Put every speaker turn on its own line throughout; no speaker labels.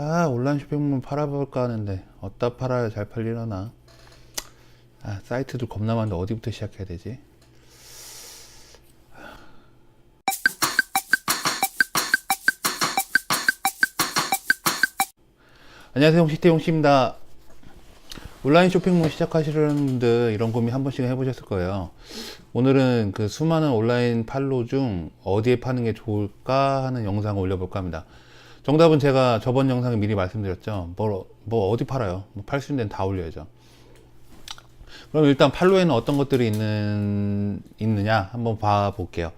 온라인 쇼핑몰 팔아볼까 하는데 어디다 팔아야 잘 팔리려나. 사이트도 겁나 많은데 어디부터 시작해야 되지? 안녕하세요, 홍시태용씨입니다. 온라인 쇼핑몰 시작하시려는 분들 이런 고민 한 번씩은 해보셨을 거예요. 오늘은 그 수많은 온라인 판로 중 어디에 파는 게 좋을까 하는 영상을 올려볼까 합니다. 정답은 제가 저번 영상에 미리 말씀드렸죠. 뭐 어디 팔아요? 팔 수 있는 데는 다 올려야죠. 그럼 일단 판로에는 어떤 것들이 있느냐 한번 봐볼게요.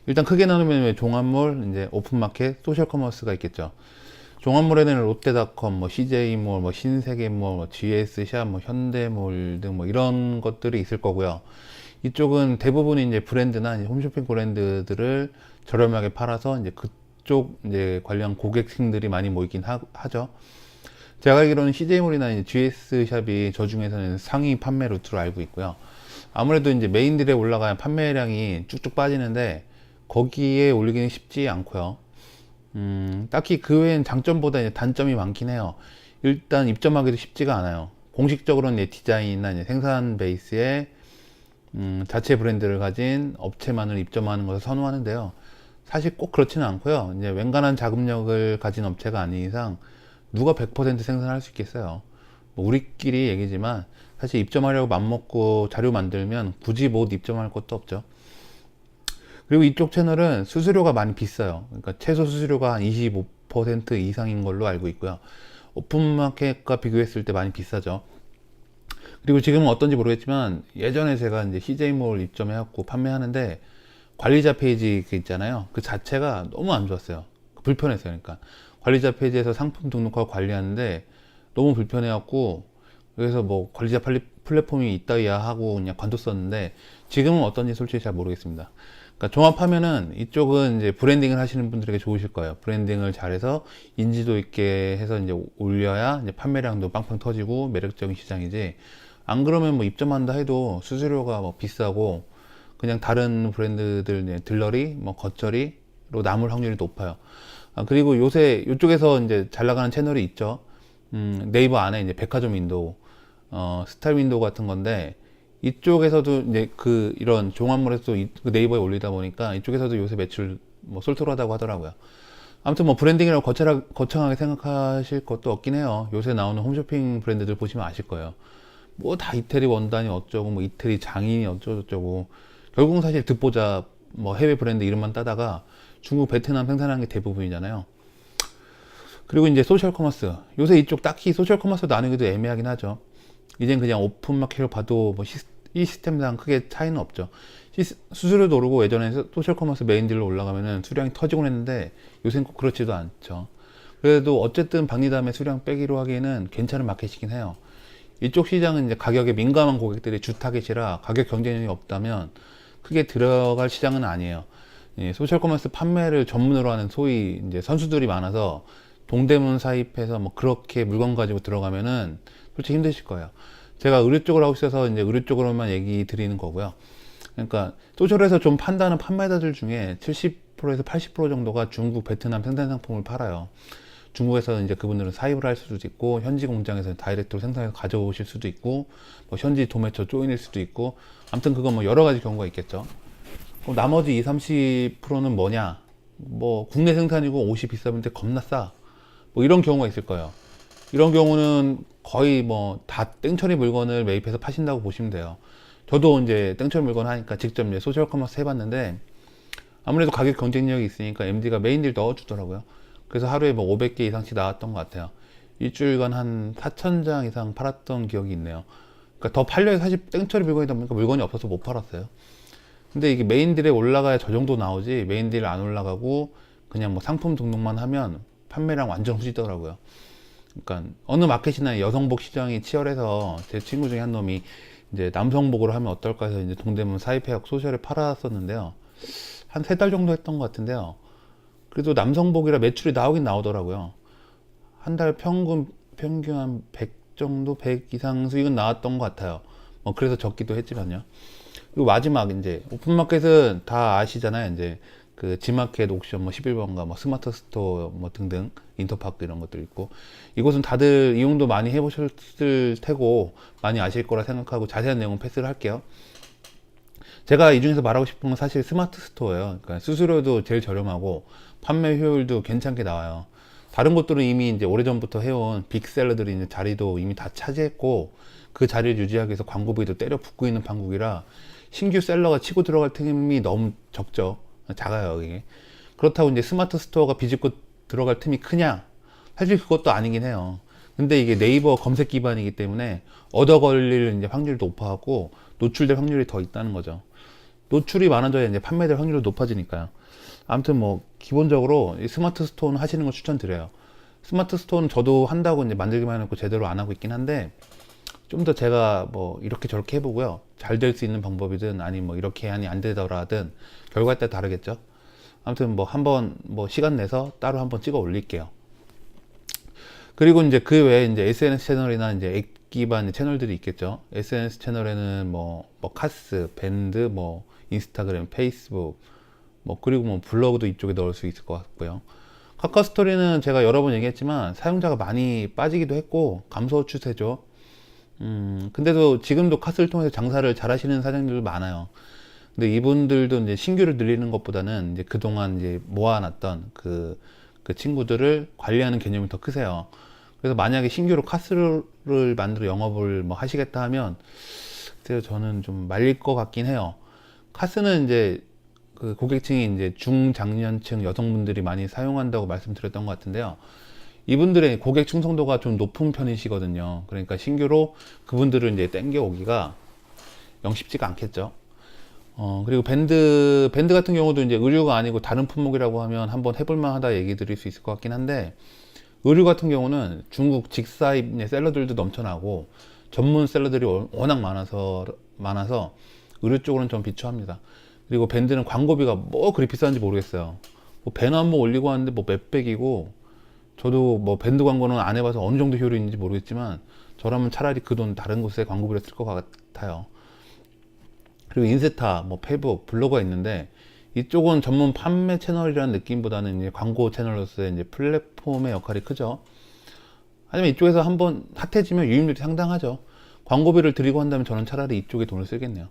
일단 크게 나누면 종합몰, 이제 오픈마켓, 소셜커머스가 있겠죠. 종합몰에는 롯데닷컴, CJ몰, 신세계몰, GS샵, 현대몰 등 이런 것들이 있을 거고요. 이쪽은 대부분 이제 브랜드나 이제 홈쇼핑 브랜드들을 저렴하게 팔아서 이제 그쪽 이제 관련 고객층들이 많이 모이긴 하죠. 제가 알기로는 CJ몰이나 GS샵이 저 중에서는 상위 판매 루트로 알고 있고요. 아무래도 이제 메인들에 올라가야 판매량이 쭉쭉 빠지는데 거기에 올리기는 쉽지 않고요. 딱히 그 외엔 장점보다 이제 단점이 많긴 해요. 일단 입점하기도 쉽지가 않아요. 공식적으로는 이제 디자인이나 이제 생산 베이스에 자체 브랜드를 가진 업체만을 입점하는 것을 선호하는데요. 사실 꼭 그렇지는 않고요. 이제 웬간한 자금력을 가진 업체가 아닌 이상 누가 100% 생산할 수 있겠어요. 우리끼리 얘기지만 사실 입점하려고 맘먹고 자료 만들면 굳이 못 입점할 것도 없죠. 그리고 이쪽 채널은 수수료가 많이 비싸요. 그러니까 최소 수수료가 한 25% 이상인 걸로 알고 있고요. 오픈마켓과 비교했을 때 많이 비싸죠. 그리고 지금은 어떤지 모르겠지만 예전에 제가 이제 CJ몰 입점해갖고 판매하는데 관리자 페이지 그 있잖아요. 그 자체가 너무 안 좋았어요. 불편했어요. 그러니까 관리자 페이지에서 상품 등록하고 관리하는데 너무 불편해갖고 그래서 관리자 플랫폼이 있다야 하고 그냥 관뒀었는데 지금은 어떤지 솔직히 잘 모르겠습니다. 그러니까 종합하면은 이쪽은 이제 브랜딩을 하시는 분들에게 좋으실 거예요. 브랜딩을 잘해서 인지도 있게 해서 이제 올려야 이제 판매량도 빵빵 터지고 매력적인 시장이지. 안 그러면 입점한다 해도 수수료가 비싸고 그냥 다른 브랜드들 딜러리 겉절이로 남을 확률이 높아요. 그리고 요새 이쪽에서 이제 잘 나가는 채널이 있죠. 네이버 안에 이제 백화점 윈도우, 스타일 윈도우 같은 건데 이쪽에서도 이제 이런 종합물에서 그 네이버에 올리다 보니까 이쪽에서도 요새 매출 쏠쏠하다고 하더라고요. 아무튼 브랜딩이라고 거창하게 생각하실 것도 없긴 해요. 요새 나오는 홈쇼핑 브랜드들 보시면 아실 거예요. 다 이태리 원단이 어쩌고 이태리 장인이 어쩌고저쩌고 결국은 사실 듣보잡 해외 브랜드 이름만 따다가 중국, 베트남 생산하는 게 대부분이잖아요. 그리고 이제 소셜커머스. 요새 이쪽 딱히 소셜커머스 나누기도 애매하긴 하죠. 이젠 그냥 오픈마켓을 봐도 이 시스템상 크게 차이는 없죠. 수수료도 오르고 예전에 소셜커머스 메인딜로 올라가면은 수량이 터지곤 했는데 요새는 꼭 그렇지도 않죠. 그래도 어쨌든 박리담의 수량 빼기로 하기에는 괜찮은 마켓이긴 해요. 이쪽 시장은 이제 가격에 민감한 고객들이 주 타겟이라 가격 경쟁력이 없다면 크게 들어갈 시장은 아니에요. 소셜커머스 판매를 전문으로 하는 소위 이제 선수들이 많아서 동대문 사입해서 그렇게 물건 가지고 들어가면은 솔직히 힘드실 거예요. 제가 의류 쪽을 하고 있어서 이제 의류 쪽으로만 얘기 드리는 거고요. 그러니까 소셜에서 좀 판다는 판매자들 중에 70%에서 80% 정도가 중국, 베트남 생산 상품을 팔아요. 중국에서 이제 그분들은 사입을 할 수도 있고 현지 공장에서 다이렉트로 생산해서 가져오실 수도 있고 현지 도매처 조인일 수도 있고 아무튼 그건 여러 가지 경우가 있겠죠. 그럼 나머지 20, 30%는 뭐냐? 국내 생산이고 옷이 비싸는데 겁나 싸. 이런 경우가 있을 거예요. 이런 경우는 거의 다 땡처리 물건을 매입해서 파신다고 보시면 돼요. 저도 이제 땡처리 물건 하니까 직접 이제 소셜 커머스 해봤는데 아무래도 가격 경쟁력이 있으니까 MD가 메인딜 넣어주더라고요. 그래서 하루에 500개 이상씩 나왔던 것 같아요. 일주일간 한 4,000장 이상 팔았던 기억이 있네요. 그러니까 더 팔려야 사실 땡처리 물건이다 보니까 물건이 없어서 못 팔았어요. 근데 이게 메인딜에 올라가야 저 정도 나오지 메인딜 안 올라가고 그냥 상품 등록만 하면 판매량 완전 후지더라고요. 그러니까 어느 마켓이나 여성복 시장이 치열해서 제 친구 중에 한 놈이 이제 남성복으로 하면 어떨까 해서 이제 동대문 사입해갖고 소셜에 팔았었는데요. 한 3달 정도 했던 것 같은데요. 그래도 남성복이라 매출이 나오긴 나오더라고요. 한 달 평균 한 100 정도, 100 이상 수익은 나왔던 것 같아요. 그래서 적기도 했지만요. 그리고 마지막 이제 오픈마켓은 다 아시잖아요. 이제 그 지마켓 옥션 11번가 스마트 스토어 등등 인터파크 이런 것들 있고, 이곳은 다들 이용도 많이 해보셨을 테고 많이 아실 거라 생각하고 자세한 내용은 패스를 할게요. 제가 이 중에서 말하고 싶은 건 사실 스마트 스토어예요. 그러니까 수수료도 제일 저렴하고 판매 효율도 괜찮게 나와요. 다른 곳들은 이미 이제 오래전부터 해온 빅셀러들이 이제 자리도 이미 다 차지했고, 그 자리를 유지하기 위해서 광고비도 때려 붓고 있는 판국이라 신규 셀러가 치고 들어갈 틈이 너무 적죠. 작아요, 이게. 그렇다고 이제 스마트 스토어가 비집고 들어갈 틈이 크냐? 사실 그것도 아니긴 해요. 근데 이게 네이버 검색 기반이기 때문에 얻어 걸릴 이제 확률이 높아하고 노출될 확률이 더 있다는 거죠. 노출이 많아져야 이제 판매될 확률이 높아지니까요. 아무튼 뭐 기본적으로 이 스마트 스토어는 하시는 걸 추천드려요. 스마트 스토어는 저도 한다고 이제 만들기만 해놓고 제대로 안 하고 있긴 한데, 좀 더 제가 뭐 이렇게 저렇게 해보고요, 잘 될 수 있는 방법이든 아니 뭐 이렇게 하니 안 되더라든 결과에 따라 다르겠죠. 아무튼 뭐 한번 뭐 시간 내서 따로 한번 찍어 올릴게요. 그리고 이제 그 외에 이제 SNS 채널이나 이제 앱 기반 채널들이 있겠죠. SNS 채널에는 뭐 카스, 밴드, 뭐 인스타그램, 페이스북, 뭐 그리고 뭐 블로그도 이쪽에 넣을 수 있을 것 같고요. 카카오 스토리는 제가 여러 번 얘기했지만 사용자가 많이 빠지기도 했고 감소 추세죠. 근데도 지금도 카스를 통해서 장사를 잘 하시는 사장님들 많아요. 근데 이분들도 이제 신규를 늘리는 것보다는 이제 그동안 이제 모아놨던 그 친구들을 관리하는 개념이 더 크세요. 그래서 만약에 신규로 카스를 만들어 영업을 뭐 하시겠다 하면, 글쎄요, 저는 좀 말릴 것 같긴 해요. 카스는 이제 그 고객층이 이제 중장년층 여성분들이 많이 사용한다고 말씀드렸던 것 같은데요. 이분들의 고객 충성도가 좀 높은 편이시거든요. 그러니까 신규로 그분들을 이제 땡겨 오기가 영 쉽지가 않겠죠. 그리고 밴드 같은 경우도 이제 의류가 아니고 다른 품목이라고 하면 한번 해볼만 하다 얘기 드릴 수 있을 것 같긴 한데, 의류 같은 경우는 중국 직사입 셀러들도 넘쳐나고 전문 셀러들이 워낙 많아서 의류 쪽으로는 좀 비추합니다. 그리고 밴드는 광고비가 뭐 그리 비싼지 모르겠어요. 뭐 배너 한번 올리고 하는데 뭐 몇백이고, 저도 뭐 밴드 광고는 안 해봐서 어느 정도 효율이 있는지 모르겠지만 저라면 차라리 그 돈 다른 곳에 광고비를 쓸 것 같아요. 그리고 인스타, 뭐 페이북, 블로그가 있는데, 이쪽은 전문 판매 채널이라는 느낌보다는 이제 광고 채널로서의 이제 플랫폼의 역할이 크죠. 하지만 이쪽에서 한번 핫해지면 유입률이 상당하죠. 광고비를 드리고 한다면 저는 차라리 이쪽에 돈을 쓰겠네요.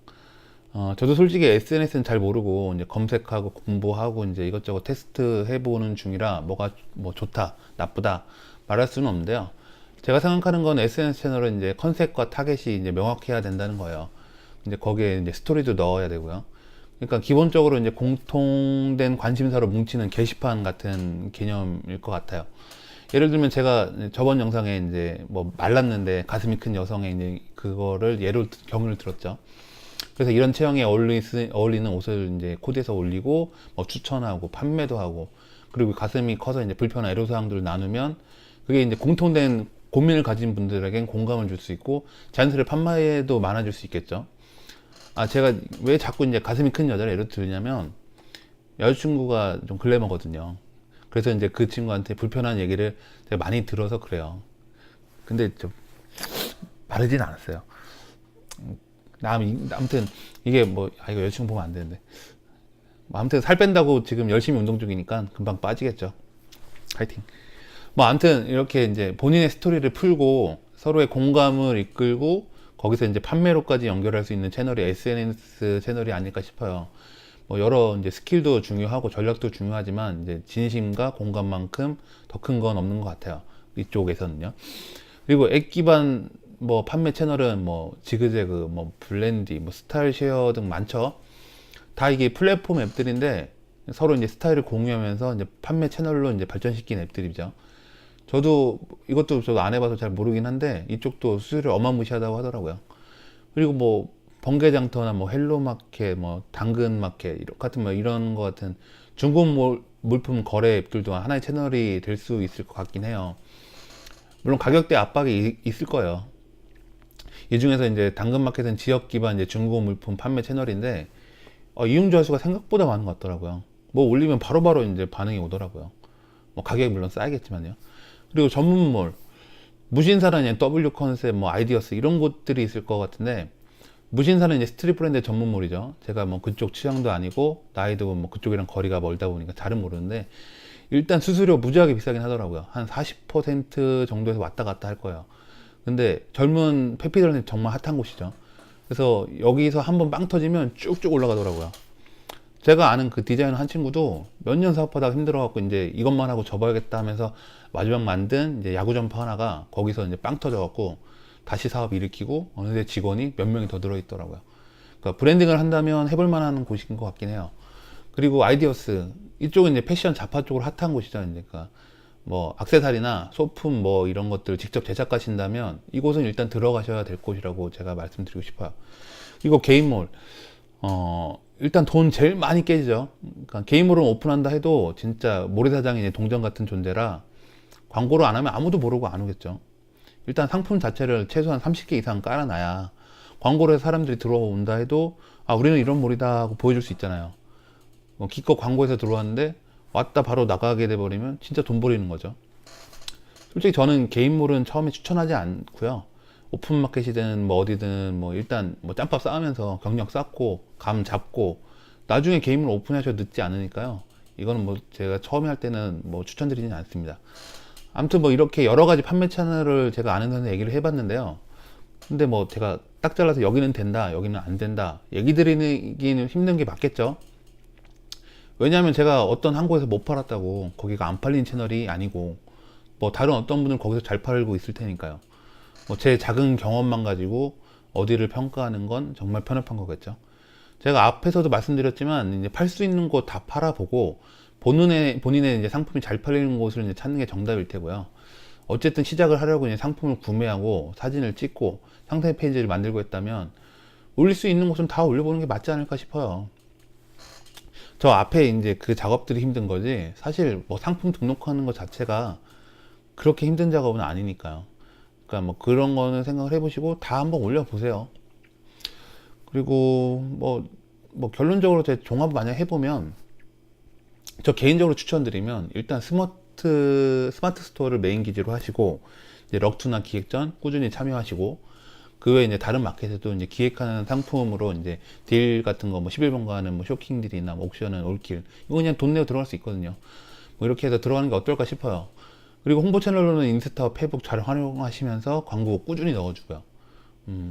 저도 솔직히 SNS는 잘 모르고 이제 검색하고 공부하고 이제 이것저것 테스트 해보는 중이라 뭐가 뭐 좋다, 나쁘다 말할 수는 없는데요. 제가 생각하는 건 SNS 채널은 이제 컨셉과 타겟이 이제 명확해야 된다는 거예요. 이제 거기에 이제 스토리도 넣어야 되고요. 그러니까 기본적으로 이제 공통된 관심사로 뭉치는 게시판 같은 개념일 것 같아요. 예를 들면 제가 저번 영상에 이제 뭐 말랐는데 가슴이 큰 여성의 이제 그거를 경우를 들었죠. 그래서 이런 체형에 어울리는 옷을 이제 코드해서 올리고 뭐 추천하고 판매도 하고, 그리고 가슴이 커서 이제 불편한 애로사항들을 나누면 그게 이제 공통된 고민을 가진 분들에겐 공감을 줄 수 있고 자연스레 판매도 많아질 수 있겠죠. 제가 왜 자꾸 이제 가슴이 큰 여자를 예로 들냐면, 여자친구가 좀 글래머거든요. 그래서 이제 그 친구한테 불편한 얘기를 제가 많이 들어서 그래요. 근데 좀 바르진 않았어요. 아무튼 이게 뭐 이거 여자친구 보면 안 되는데, 아무튼 살 뺀다고 지금 열심히 운동 중이니까 금방 빠지겠죠. 파이팅. 뭐 아무튼 이렇게 이제 본인의 스토리를 풀고 서로의 공감을 이끌고 거기서 이제 판매로까지 연결할 수 있는 채널이 SNS 채널이 아닐까 싶어요. 뭐 여러 이제 스킬도 중요하고 전략도 중요하지만 이제 진심과 공감만큼 더 큰 건 없는 것 같아요, 이쪽에서는요. 그리고 앱 기반 뭐 판매 채널은 뭐 지그재그, 뭐 블렌디, 뭐 스타일쉐어 등 많죠. 다 이게 플랫폼 앱들인데 서로 이제 스타일을 공유하면서 이제 판매 채널로 이제 발전시킨 앱들이죠. 이것도 안 해봐서 잘 모르긴 한데 이쪽도 수수료 어마무시하다고 하더라고요. 그리고 뭐 번개장터나 뭐 헬로마켓, 뭐 당근마켓 같은 뭐 이런 거 같은 중고 물품 거래 앱들도 하나의 채널이 될 수 있을 것 같긴 해요. 물론 가격대 압박이 있을 거예요. 이 중에서 이제 당근마켓은 지역 기반 이제 중고 물품 판매 채널인데, 이용자 수가 생각보다 많은 것 같더라고요. 뭐 올리면 바로바로 이제 반응이 오더라고요. 뭐 가격이 물론 싸겠지만요. 그리고 전문몰, 무신사는 W 컨셉, 뭐 아이디어스 이런 곳들이 있을 것 같은데, 무신사는 이제 스트릿 브랜드 전문몰이죠. 제가 뭐 그쪽 취향도 아니고 나이도 뭐 그쪽이랑 거리가 멀다 보니까 잘은 모르는데, 일단 수수료 무지하게 비싸긴 하더라고요. 한 40% 정도에서 왔다 갔다 할 거예요. 근데 젊은 페피들은 정말 핫한 곳이죠. 그래서 여기서 한번 빵 터지면 쭉쭉 올라가더라고요. 제가 아는 그 디자이너 한 친구도 몇 년 사업하다가 힘들어갖고 이제 이것만 하고 접어야겠다 하면서 마지막 만든 이제 야구 점퍼 하나가 거기서 이제 빵 터져갖고 다시 사업 일으키고 어느새 직원이 몇 명이 더 들어있더라고요. 그러니까 브랜딩을 한다면 해볼 만한 곳인 것 같긴 해요. 그리고 아이디어스 이쪽은 이제 패션 자파 쪽으로 핫한 곳이죠. 이제 그러니까 뭐 액세서리나 소품 뭐 이런 것들 직접 제작하신다면 이곳은 일단 들어가셔야 될 곳이라고 제가 말씀드리고 싶어요. 이거 게임몰 일단 돈 제일 많이 깨지죠. 그러니까 게임몰을 오픈한다 해도 진짜 모래사장이 이제 동전 같은 존재라 광고를 안 하면 아무도 모르고 안 오겠죠. 일단 상품 자체를 최소한 30개 이상 깔아놔야 광고를 해서 사람들이 들어온다 해도 아 우리는 이런 몰이다 하고 보여줄 수 있잖아요. 기껏 광고에서 들어왔는데 왔다 바로 나가게 돼버리면 진짜 돈 버리는 거죠. 솔직히 저는 개인몰은 처음에 추천하지 않고요. 오픈마켓이든 뭐 어디든 뭐 일단 뭐 짬밥 쌓으면서 경력 쌓고 감 잡고 나중에 개인몰 오픈하셔도 늦지 않으니까요. 이거는 뭐 제가 처음에 할 때는 뭐 추천드리지는 않습니다. 아무튼 뭐 이렇게 여러 가지 판매 채널을 제가 아는 데는 얘기를 해봤는데요. 근데 뭐 제가 딱 잘라서 여기는 된다, 여기는 안 된다 얘기 드리기는 힘든 게 맞겠죠. 왜냐하면 제가 어떤 한 곳에서 못 팔았다고 거기가 안 팔린 채널이 아니고 뭐 다른 어떤 분은 거기서 잘 팔고 있을 테니까요. 뭐 제 작은 경험만 가지고 어디를 평가하는 건 정말 편협한 거겠죠. 제가 앞에서도 말씀드렸지만 이제 팔 수 있는 곳 다 팔아보고 본인의 이제 상품이 잘 팔리는 곳을 이제 찾는 게 정답일 테고요. 어쨌든 시작을 하려고 이제 상품을 구매하고 사진을 찍고 상세 페이지를 만들고 했다면 올릴 수 있는 곳은 다 올려보는 게 맞지 않을까 싶어요. 저 앞에 이제 그 작업들이 힘든 거지 사실 뭐 상품 등록하는 것 자체가 그렇게 힘든 작업은 아니니까요. 그러니까 뭐 그런 거는 생각을 해보시고 다 한번 올려보세요. 그리고 뭐 결론적으로 제 종합을 만약 해보면 저 개인적으로 추천드리면 일단 스마트 스토어를 메인 기지로 하시고 이제 럭투나 기획전 꾸준히 참여하시고 그 외에 이제 다른 마켓에도 이제 기획하는 상품으로 이제 딜 같은 거 뭐 11번 가는 뭐 쇼킹 딜이나 뭐 옥션은 올킬 이거 그냥 돈 내고 들어갈 수 있거든요. 뭐 이렇게 해서 들어가는 게 어떨까 싶어요. 그리고 홍보 채널로는 인스타와 페이북 잘 활용하시면서 광고 꾸준히 넣어주고요.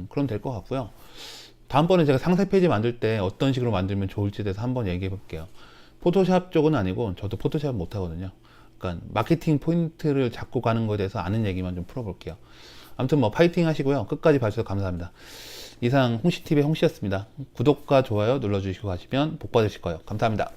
그럼 될 것 같고요. 다음번에 제가 상세 페이지 만들 때 어떤 식으로 만들면 좋을지에 대해서 한번 얘기해 볼게요. 포토샵 쪽은 아니고 저도 포토샵 못 하거든요. 그러니까 마케팅 포인트를 잡고 가는 것에 대해서 아는 얘기만 좀 풀어볼게요. 아무튼 뭐 파이팅 하시고요. 끝까지 봐주셔서 감사합니다. 이상 홍시TV의 홍시였습니다. 구독과 좋아요 눌러주시고 가시면 복 받으실 거예요. 감사합니다.